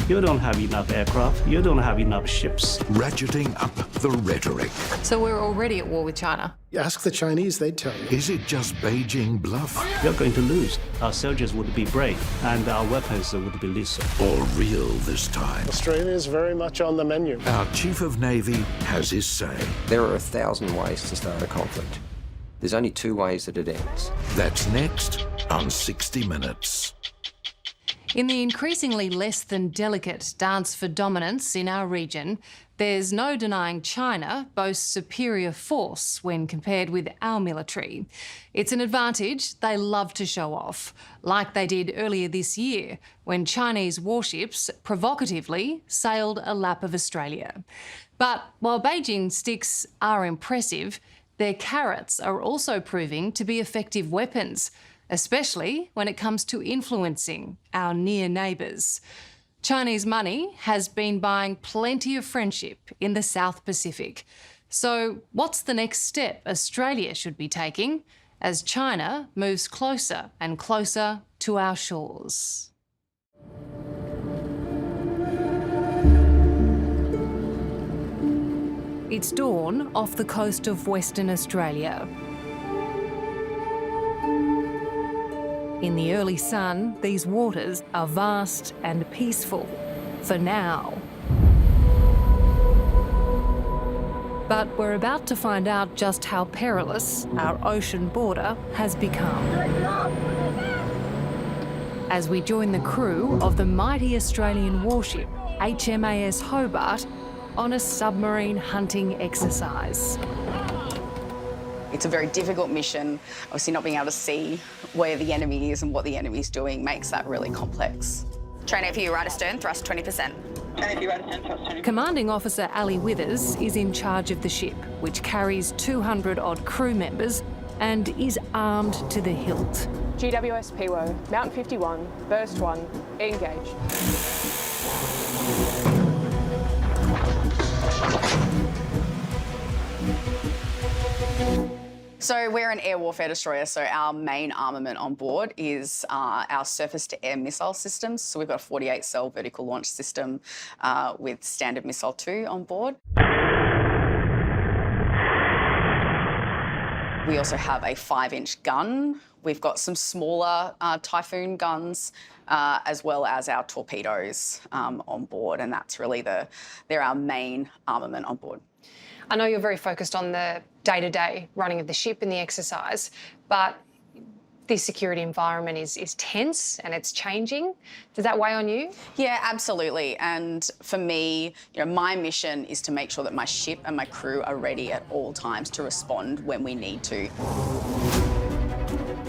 You don't have enough aircraft. You don't have enough ships. Ratcheting up the rhetoric. So we're already at war with China? Ask the Chinese, they'd tell you. Is it just Beijing bluff? You're going to lose. Our soldiers would be brave, and our weapons would be lethal. Or real this time? Australia is very much on the menu. Our Chief of Navy has his say. There are 1,000 ways to start a conflict. There's only 2 ways that it ends. That's next on 60 Minutes. In the increasingly less than delicate dance for dominance in our region, there's no denying China boasts superior force when compared with our military. It's an advantage they love to show off, like they did earlier this year when Chinese warships provocatively sailed a lap of Australia. But while Beijing's sticks are impressive, their carrots are also proving to be effective weapons, especially when it comes to influencing our near neighbours. Chinese money has been buying plenty of friendship in the South Pacific. So what's the next step Australia should be taking as China moves closer and closer to our shores? It's dawn off the coast of Western Australia. In the early sun, these waters are vast and peaceful, for now. But we're about to find out just how perilous our ocean border has become. As we join the crew of the mighty Australian warship HMAS Hobart on a submarine hunting exercise. It's a very difficult mission. Obviously, not being able to see where the enemy is and what the enemy's doing makes that really complex. Trainer, for you, right astern, thrust 20%. Commanding Officer Ali Withers is in charge of the ship, which carries 200-odd crew members and is armed to the hilt. GWS PWO, Mountain 51, Burst 1, engage. So we're an air warfare destroyer, so our main armament on board is our surface-to-air missile systems. So we've got a 48-cell vertical launch system with Standard Missile 2 on board. We also have a 5-inch gun. We've got some smaller Typhoon guns, as well as our torpedoes on board, and that's really they're our main armament on board. I know you're very focused on the day-to-day running of the ship and the exercise, but this security environment is tense and it's changing. Does that weigh on you? Yeah, absolutely. And for me, my mission is to make sure that my ship and my crew are ready at all times to respond when we need to.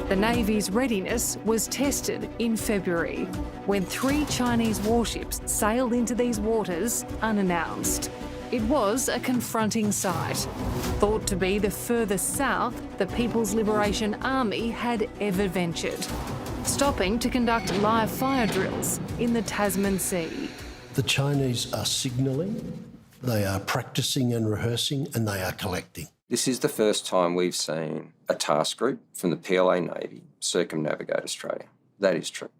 The Navy's readiness was tested in February when 3 Chinese warships sailed into these waters unannounced. It was a confronting sight, thought to be the furthest south the People's Liberation Army had ever ventured, stopping to conduct live fire drills in the Tasman Sea. The Chinese are signalling, they are practising and rehearsing, and they are collecting. This is the first time we've seen a task group from the PLA Navy circumnavigate Australia. That is true.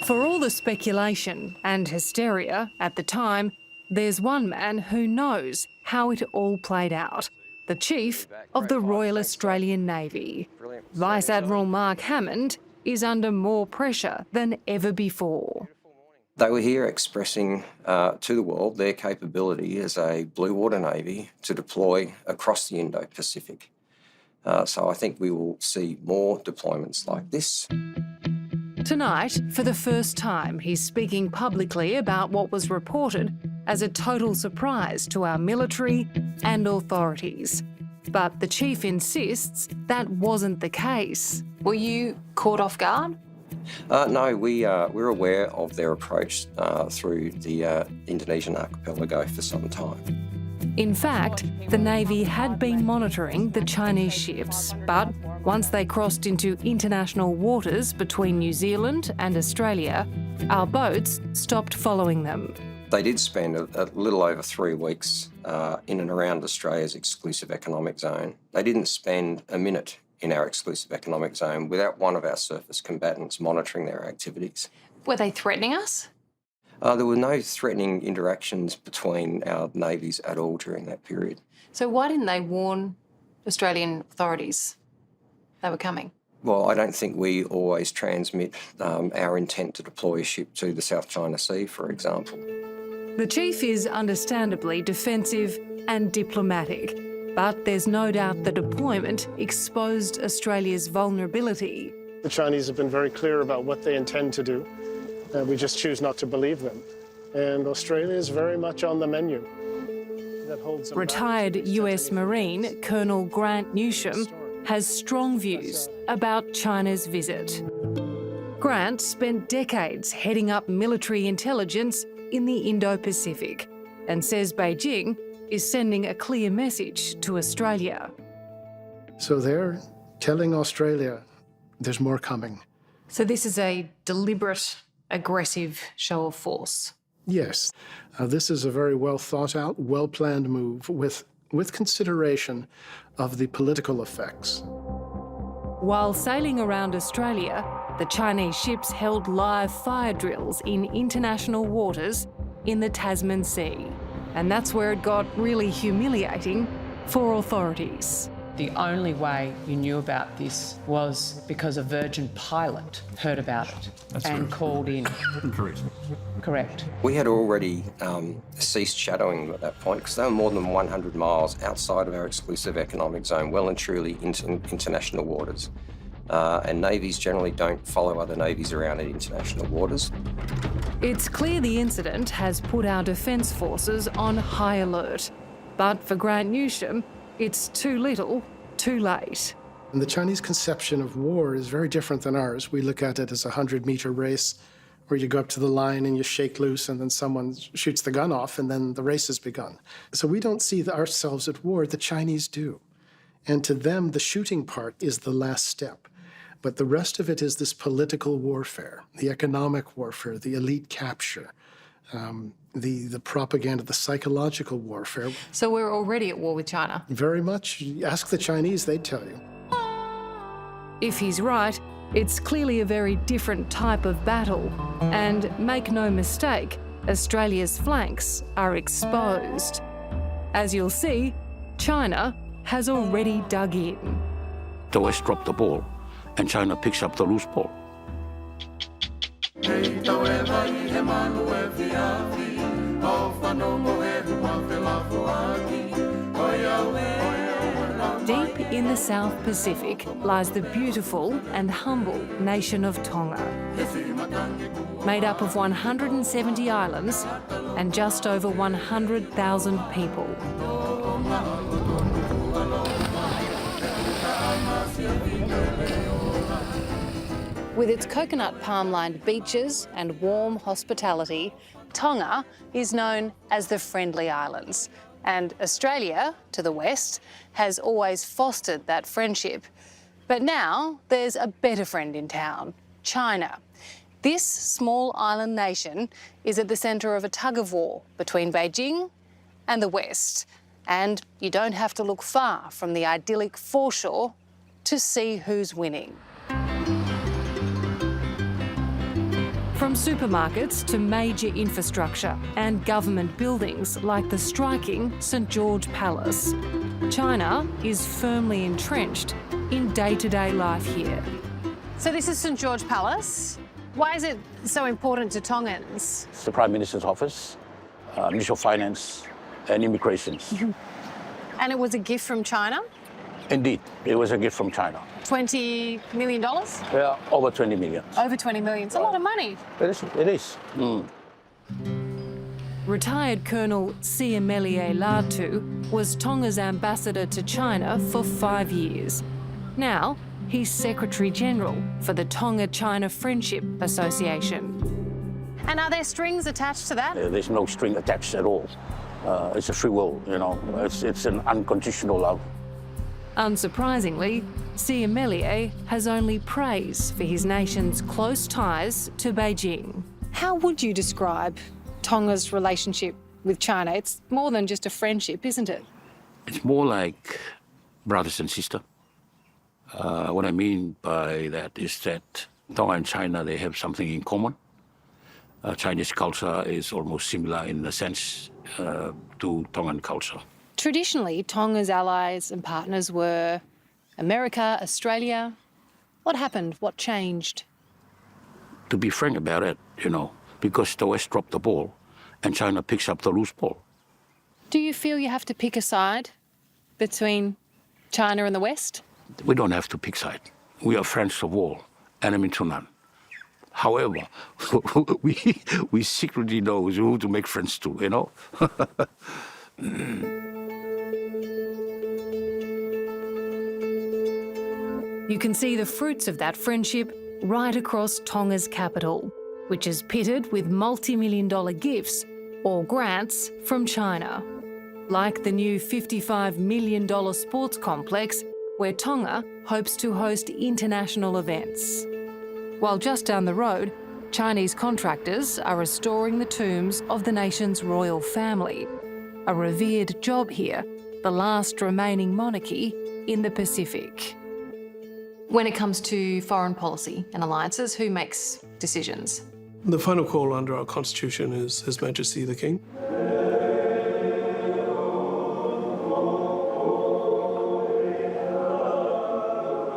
For all the speculation and hysteria at the time, there's one man who knows how it all played out, the Chief of the Royal Australian Navy. Vice Admiral Mark Hammond is under more pressure than ever before. They were here expressing to the world their capability as a blue water navy to deploy across the Indo-Pacific. So I think we will see more deployments like this. Tonight, for the first time, he's speaking publicly about what was reported as a total surprise to our military and authorities. But the Chief insists that wasn't the case. Were you caught off guard? No, we're aware of their approach through the Indonesian archipelago for some time. In fact, the Navy had been monitoring the Chinese ships, but once they crossed into international waters between New Zealand and Australia, our boats stopped following them. They did spend a little over 3 weeks in and around Australia's exclusive economic zone. They didn't spend a minute in our exclusive economic zone without one of our surface combatants monitoring their activities. Were they threatening us? There were no threatening interactions between our navies at all during that period. So why didn't they warn Australian authorities they were coming? Well, I don't think we always transmit our intent to deploy a ship to the South China Sea, for example. The chief is understandably defensive and diplomatic, but there's no doubt the deployment exposed Australia's vulnerability. The Chinese have been very clear about what they intend to do. We just choose not to believe them. And Australia is very much on the menu. That holds them Retired back. US Marine Colonel Grant Newsham has strong views about China's visit. Grant spent decades heading up military intelligence in the Indo-Pacific and says Beijing is sending a clear message to Australia. So they're telling Australia there's more coming. So this is a deliberate, aggressive show of force. Yes, this is a very well thought out, well planned move with consideration of the political effects. While sailing around Australia, the Chinese ships held live fire drills in international waters in the Tasman Sea. And that's where it got really humiliating for authorities. The only way you knew about this was because a Virgin pilot heard about it and called in. Correct. We had already ceased shadowing them at that point because they were more than 100 miles outside of our exclusive economic zone, well and truly into international waters. And navies generally don't follow other navies around in international waters. It's clear the incident has put our defence forces on high alert. But for Grant Newsham, it's too little, too late. And the Chinese conception of war is very different than ours. We look at it as a 100-meter race where you go up to the line and you shake loose and then someone shoots the gun off and then the race has begun. So we don't see ourselves at war. The Chinese do. And to them, the shooting part is the last step. But the rest of it is this political warfare, the economic warfare, the elite capture, the propaganda, the psychological warfare. So we're already at war with China? Very much. Ask the Chinese, they'd tell you. If he's right, it's clearly a very different type of battle. And make no mistake, Australia's flanks are exposed. As you'll see, China has already dug in. The West dropped the ball, and China picks up the loose ball. Deep in the South Pacific lies the beautiful and humble nation of Tonga. Made up of 170 islands and just over 100,000 people. With its coconut palm-lined beaches and warm hospitality, Tonga is known as the Friendly Islands. And Australia, to the west, has always fostered that friendship. But now there's a better friend in town, China. This small island nation is at the centre of a tug-of-war between Beijing and the West. And you don't have to look far from the idyllic foreshore to see who's winning. From supermarkets to major infrastructure and government buildings like the striking St George Palace, China is firmly entrenched in day-to-day life here. So this is St George Palace. Why is it so important to Tongans? It's the Prime Minister's office, Ministry of Finance and Immigration. And it was a gift from China? Indeed, it was a gift from China. $20 million? Yeah, over 20 million. Over 20 million. It's a lot of money. It is. Retired Colonel Siamelie Latu was Tonga's ambassador to China for 5 years. Now, he's Secretary-General for the Tonga-China Friendship Association. And are there strings attached to that? There's no string attached at all. It's a free will, you know. It's an unconditional love. Unsurprisingly, Siamelie has only praise for his nation's close ties to Beijing. How would you describe Tonga's relationship with China? It's more than just a friendship, isn't it? It's more like brothers and sisters. What I mean by that is that Tonga and China, they have something in common. Chinese culture is almost similar in a sense to Tongan culture. Traditionally, Tonga's allies and partners were America, Australia. What happened? What changed? To be frank about it, because the West dropped the ball and China picks up the loose ball. Do you feel you have to pick a side between China and the West? We don't have to pick side. We are friends of all, enemy to none. However, we secretly know who to make friends to, You can see the fruits of that friendship right across Tonga's capital, which is pitted with multi-million-dollar gifts or grants from China, like the new $55 million sports complex where Tonga hopes to host international events. While just down the road, Chinese contractors are restoring the tombs of the nation's royal family, a revered job here, the last remaining monarchy in the Pacific. When it comes to foreign policy and alliances, who makes decisions? The final call under our constitution is His Majesty the King.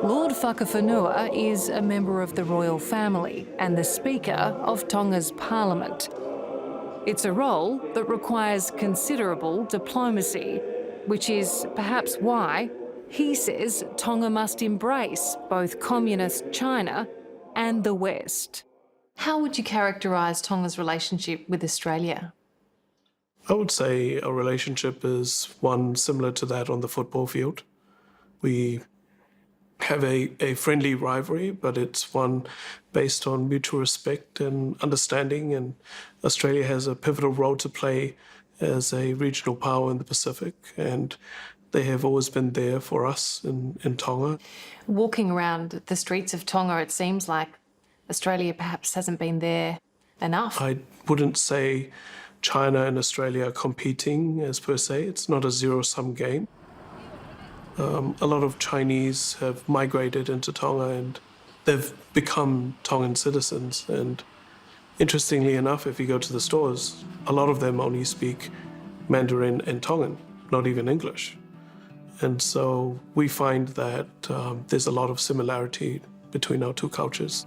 Lord Whakawhenua is a member of the royal family and the Speaker of Tonga's Parliament. It's a role that requires considerable diplomacy, which is perhaps why he says Tonga must embrace both communist China and the West. How would you characterise Tonga's relationship with Australia? I would say our relationship is one similar to that on the football field. We have a friendly rivalry, but it's one based on mutual respect and understanding, and Australia has a pivotal role to play as a regional power in the Pacific, and they have always been there for us in Tonga. Walking around the streets of Tonga, it seems like Australia perhaps hasn't been there enough. I wouldn't say China and Australia are competing as per se. It's not a zero-sum game. A lot of Chinese have migrated into Tonga and they've become Tongan citizens. And interestingly enough, if you go to the stores, a lot of them only speak Mandarin and Tongan, not even English. And so we find that there's a lot of similarity between our two cultures.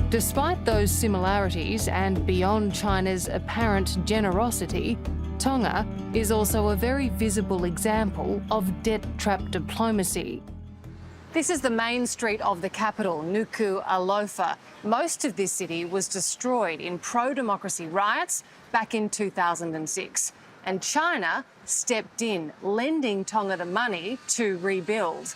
Despite those similarities and beyond China's apparent generosity, Tonga is also a very visible example of debt-trap diplomacy. This is the main street of the capital, Nuku'alofa. Most of this city was destroyed in pro-democracy riots back in 2006. And China stepped in, lending Tonga the money to rebuild.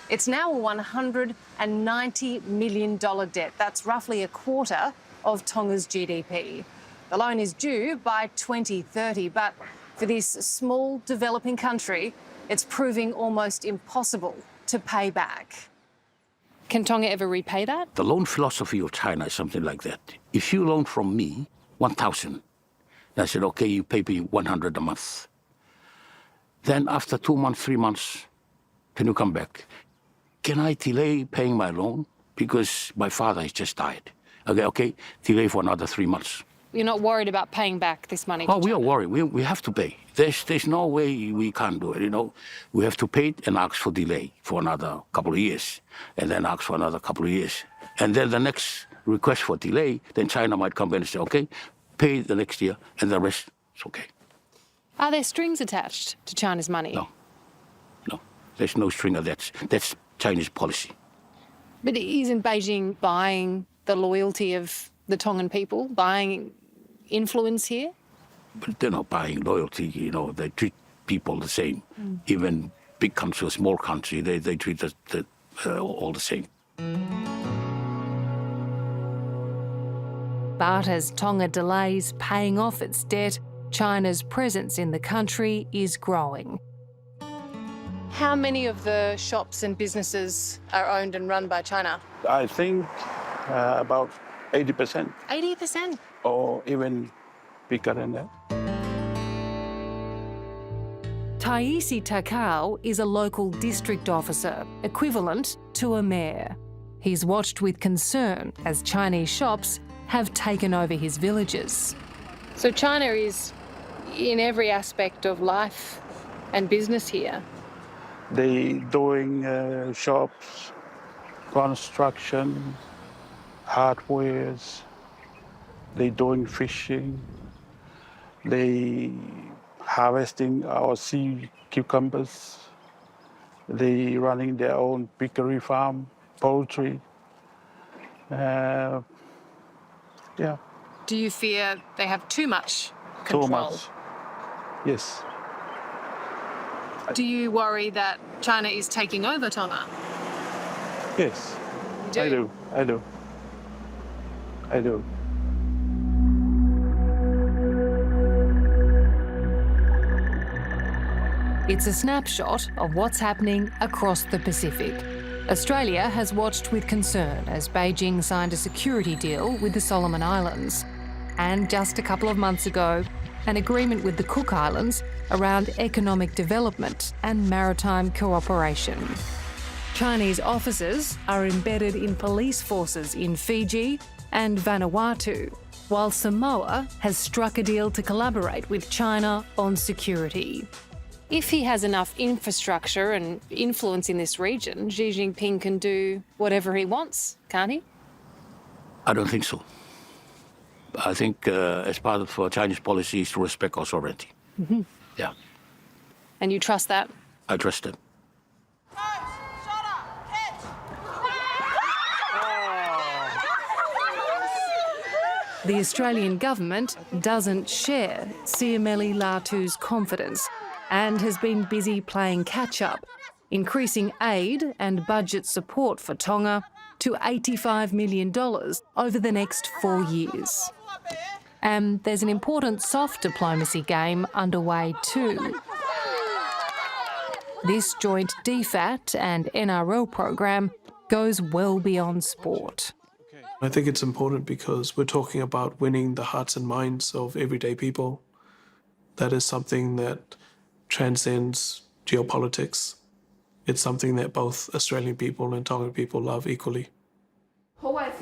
It's now a $190 million debt. That's roughly a quarter of Tonga's GDP. The loan is due by 2030, but for this small developing country, it's proving almost impossible to pay back. Can Tonga ever repay that? The loan philosophy of China is something like that. If you loan from me 1,000, I said, okay, you pay me 100 a month. Then after 2 months, 3 months, can you come back? Can I delay paying my loan? Because my father has just died. Okay, delay for another 3 months. You're not worried about paying back this money? Oh, we are worried. We have to pay. There's no way we can't do it, We have to pay it and ask for delay for another couple of years, and then ask for another couple of years. And then the next request for delay, then China might come in and say, okay, pay the next year, and the rest is okay. Are there strings attached to China's money? No. There's no string attached. That's Chinese policy. But isn't Beijing buying the loyalty of the Tongan people, buying influence here? But they're not buying loyalty, they treat people the same. Even big country or small country, they treat us all the same. But as Tonga delays paying off its debt, China's presence in the country is growing. How many of the shops and businesses are owned and run by China? I think about 80%. 80%? Or even bigger than that. Taisi Takao is a local district officer, equivalent to a mayor. He's watched with concern as Chinese shops have taken over his villages. So China is in every aspect of life and business here. They doing shops, construction, hardwares. They doing fishing. They harvesting our sea cucumbers. They running their own piggery farm, poultry. Yeah. Do you fear they have too much control? Too much. Yes. Do you worry that China is taking over Tonga? Yes. You do? I do. It's a snapshot of what's happening across the Pacific. Australia has watched with concern as Beijing signed a security deal with the Solomon Islands. And just a couple of months ago, an agreement with the Cook Islands around economic development and maritime cooperation. Chinese officers are embedded in police forces in Fiji and Vanuatu, while Samoa has struck a deal to collaborate with China on security. If he has enough infrastructure and influence in this region, Xi Jinping can do whatever he wants, can't he? I don't think so. I think as part of Chinese policy is to respect authority. Mm-hmm. Yeah, And you trust that? I trust it. The Australian government doesn't share Siameli Latu's confidence and has been busy playing catch-up, increasing aid and budget support for Tonga to $85 million over the next 4 years. And there's an important soft diplomacy game underway too. This joint DFAT and NRL program goes well beyond sport. I think it's important because we're talking about winning the hearts and minds of everyday people. That is something that transcends geopolitics. It's something that both Australian people and Tongan people love equally. But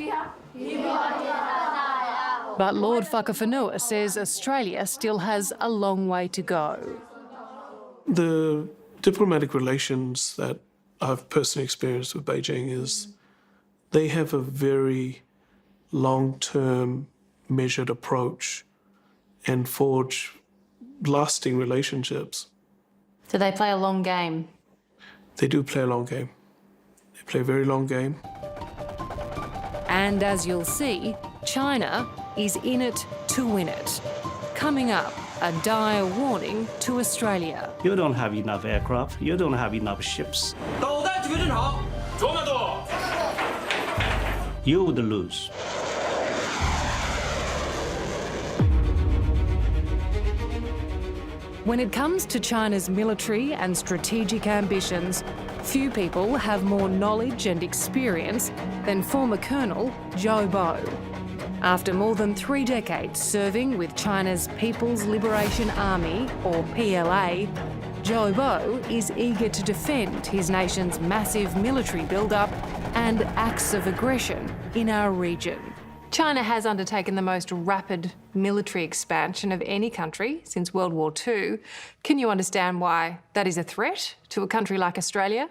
Lord Whakawhenua says Australia still has a long way to go. The diplomatic relations that I've personally experienced with Beijing is they have a very long-term, measured approach and forge lasting relationships. Do they play a long game? They do play a long game. They play a very long game. And as you'll see, China is in it to win it. Coming up, a dire warning to Australia. You don't have enough aircraft, you don't have enough ships. You would lose. When it comes to China's military and strategic ambitions, few people have more knowledge and experience than former Colonel Zhou Bo. After more than 3 decades serving with China's People's Liberation Army, or PLA, Zhou Bo is eager to defend his nation's massive military build-up and acts of aggression in our region. China has undertaken the most rapid military expansion of any country since World War II. Can you understand why that is a threat to a country like Australia?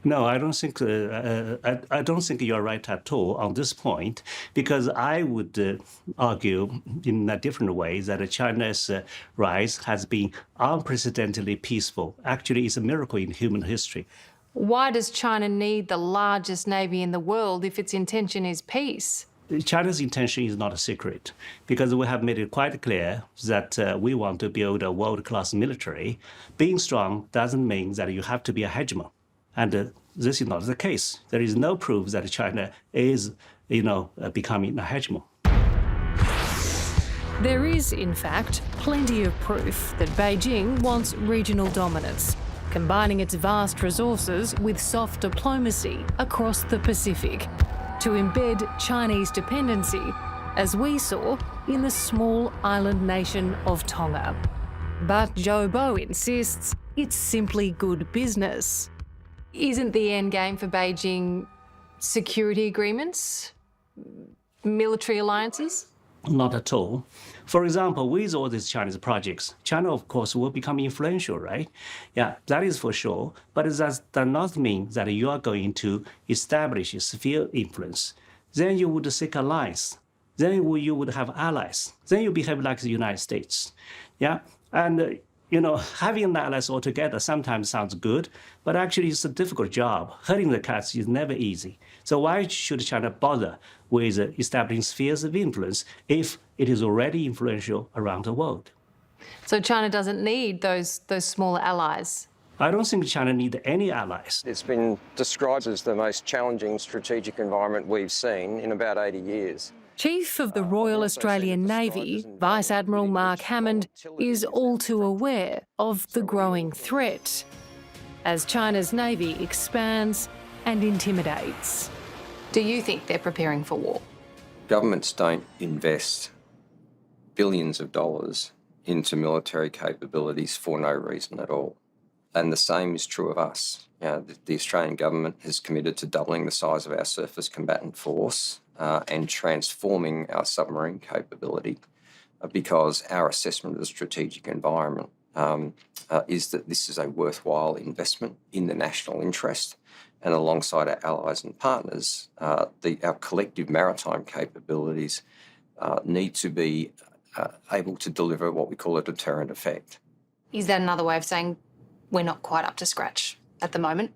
No, I don't think I don't think you're right at all on this point, because I would argue in a different way that China's rise has been unprecedentedly peaceful. Actually, it's a miracle in human history. Why does China need the largest navy in the world if its intention is peace? China's intention is not a secret, because we have made it quite clear that we want to build a world-class military. Being strong doesn't mean that you have to be a hegemon. And this is not the case. There is no proof that China is, becoming a hegemon. There is, in fact, plenty of proof that Beijing wants regional dominance, combining its vast resources with soft diplomacy across the Pacific to embed Chinese dependency, as we saw in the small island nation of Tonga. But Zhou Bo insists it's simply good business. Isn't the end game for Beijing security agreements? military alliances? Not at all. For example, with all these Chinese projects, China, of course, will become influential, right? Yeah, that is for sure. But that does not mean that you are going to establish a sphere influence. Then you would seek alliance. Then you would have allies. Then you behave like the United States. Yeah, and having allies all together sometimes sounds good, but actually it's a difficult job. Herding the cats is never easy. So why should China bother with establishing spheres of influence if it is already influential around the world? So China doesn't need those smaller allies? I don't think China needs any allies. It's been described as the most challenging strategic environment we've seen in about 80 years. Chief of the Royal Australian Navy, Vice Admiral Mark Hammond, is all too aware of the growing threat as China's Navy expands and intimidates. Do you think they're preparing for war? Governments don't invest billions of dollars into military capabilities for no reason at all. And the same is true of us. The Australian government has committed to doubling the size of our surface combatant force and transforming our submarine capability because our assessment of the strategic environment is that this is a worthwhile investment in the national interest. And alongside our allies and partners, our collective maritime capabilities need to be able to deliver what we call a deterrent effect. Is that another way of saying we're not quite up to scratch at the moment?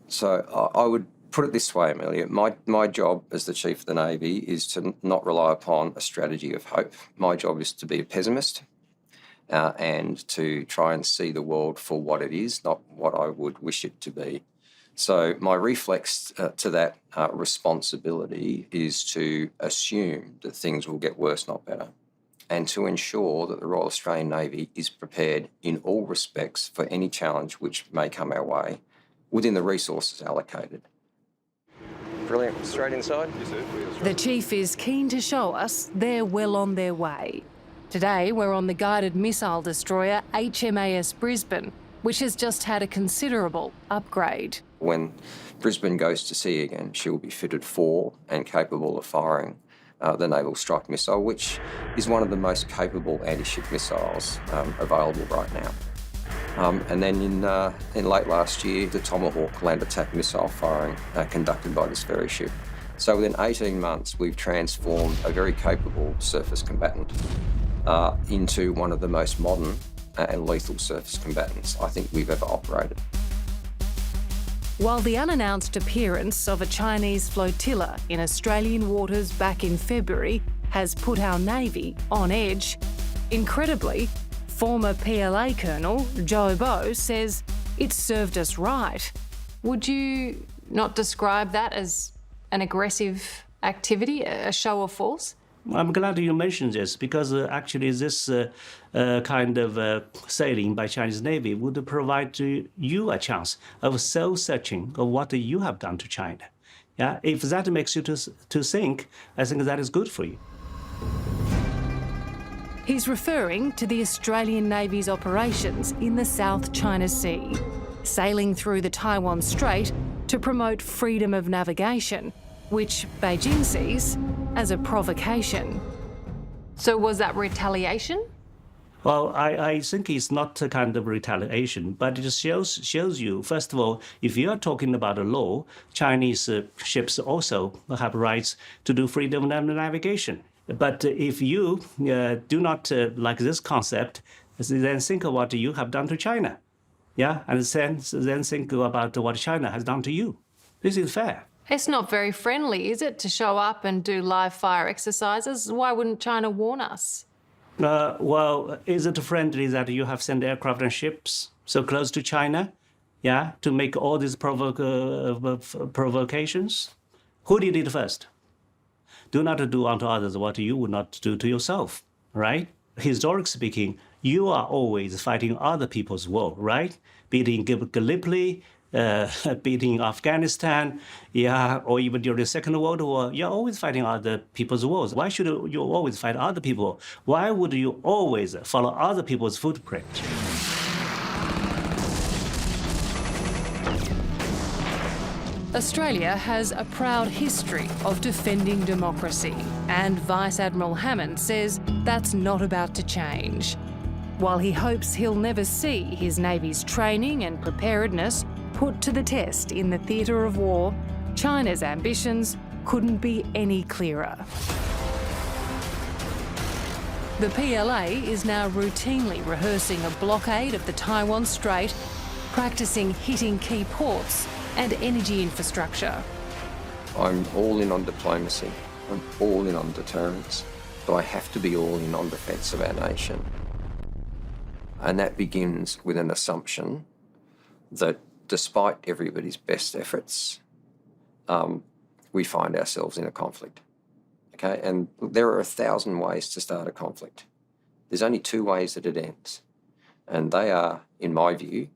So I would put it this way, Amelia. My job as the Chief of the Navy is to not rely upon a strategy of hope. My job is to be a pessimist and to try and see the world for what it is, not what I would wish it to be. So my reflex to that responsibility is to assume that things will get worse, not better, and to ensure that the Royal Australian Navy is prepared in all respects for any challenge which may come our way within the resources allocated. Brilliant. Straight inside? The Chief is keen to show us they're well on their way. Today, we're on the guided missile destroyer HMAS Brisbane, which has just had a considerable upgrade. When Brisbane goes to sea again, she will be fitted for and capable of firing the Naval Strike Missile, which is one of the most capable anti-ship missiles available right now. And then in late last year, the Tomahawk land attack missile firing conducted by this very ship. So within 18 months, we've transformed a very capable surface combatant into one of the most modern and lethal surface combatants I think we've ever operated. While the unannounced appearance of a Chinese flotilla in Australian waters back in February has put our Navy on edge, incredibly, former PLA Colonel Joe Bo says it served us right. Would you not describe that as an aggressive activity, a show of force? I'm glad you mentioned this because actually this kind of sailing by Chinese Navy would provide to you a chance of soul-searching of what you have done to China. Yeah, if that makes you to think, I think that is good for you. He's referring to the Australian Navy's operations in the South China Sea, sailing through the Taiwan Strait to promote freedom of navigation, which Beijing sees as a provocation. So was that retaliation? Well, I think it's not a kind of retaliation, but it shows you, first of all, if you are talking about a law, Chinese ships also have rights to do freedom of navigation. But if you do not like this concept, then think of what you have done to China. Yeah, and then think about what China has done to you. This is fair. It's not very friendly, is it, to show up and do live fire exercises? Why wouldn't China warn us? Well, is it friendly that you have sent aircraft and ships so close to China, yeah, to make all these provocations? Who did it first? Do not do unto others what you would not do to yourself, right? Historically speaking, you are always fighting other people's war, right? Be it in Gallipoli, be it in Afghanistan, yeah, or even during the Second World War, you're always fighting other people's wars. Why should you always fight other people? Why would you always follow other people's footprint? Australia has a proud history of defending democracy, and Vice Admiral Hammond says that's not about to change. While he hopes he'll never see his Navy's training and preparedness put to the test in the theatre of war, China's ambitions couldn't be any clearer. The PLA is now routinely rehearsing a blockade of the Taiwan Strait, practising hitting key ports and energy infrastructure. I'm all in on diplomacy. I'm all in on deterrence. But I have to be all in on defence of our nation. And that begins with an assumption that despite everybody's best efforts, we find ourselves in a conflict. Okay? And there are 1,000 ways to start a conflict. There's only 2 ways that it ends. And they are, in my view,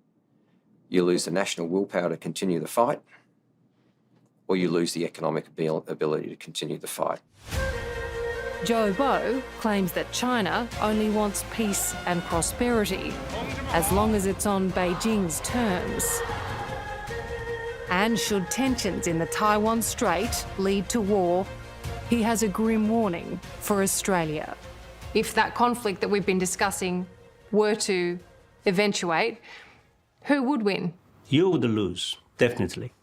you lose the national willpower to continue the fight, or you lose the economic ability to continue the fight. Joe Bo claims that China only wants peace and prosperity, as long as it's on Beijing's terms. And should tensions in the Taiwan Strait lead to war, he has a grim warning for Australia. If that conflict that we've been discussing were to eventuate, who would win? You would lose, definitely.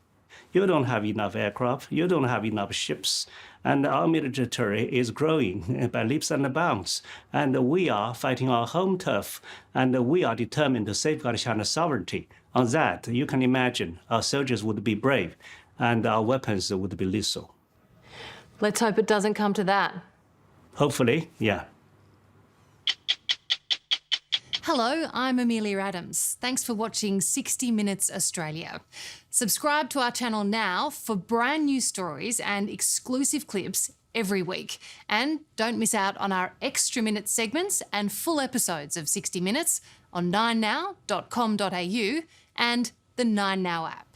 You don't have enough aircraft, you don't have enough ships, and our military is growing by leaps and bounds. And we are fighting our home turf, and we are determined to safeguard China's sovereignty. On that, you can imagine our soldiers would be brave, and our weapons would be lethal. Let's hope it doesn't come to that. Hopefully, yeah. Hello, I'm Amelia Adams. Thanks for watching 60 Minutes Australia. Subscribe to our channel now for brand new stories and exclusive clips every week. And don't miss out on our extra minute segments and full episodes of 60 Minutes on 9now.com.au and the 9Now app.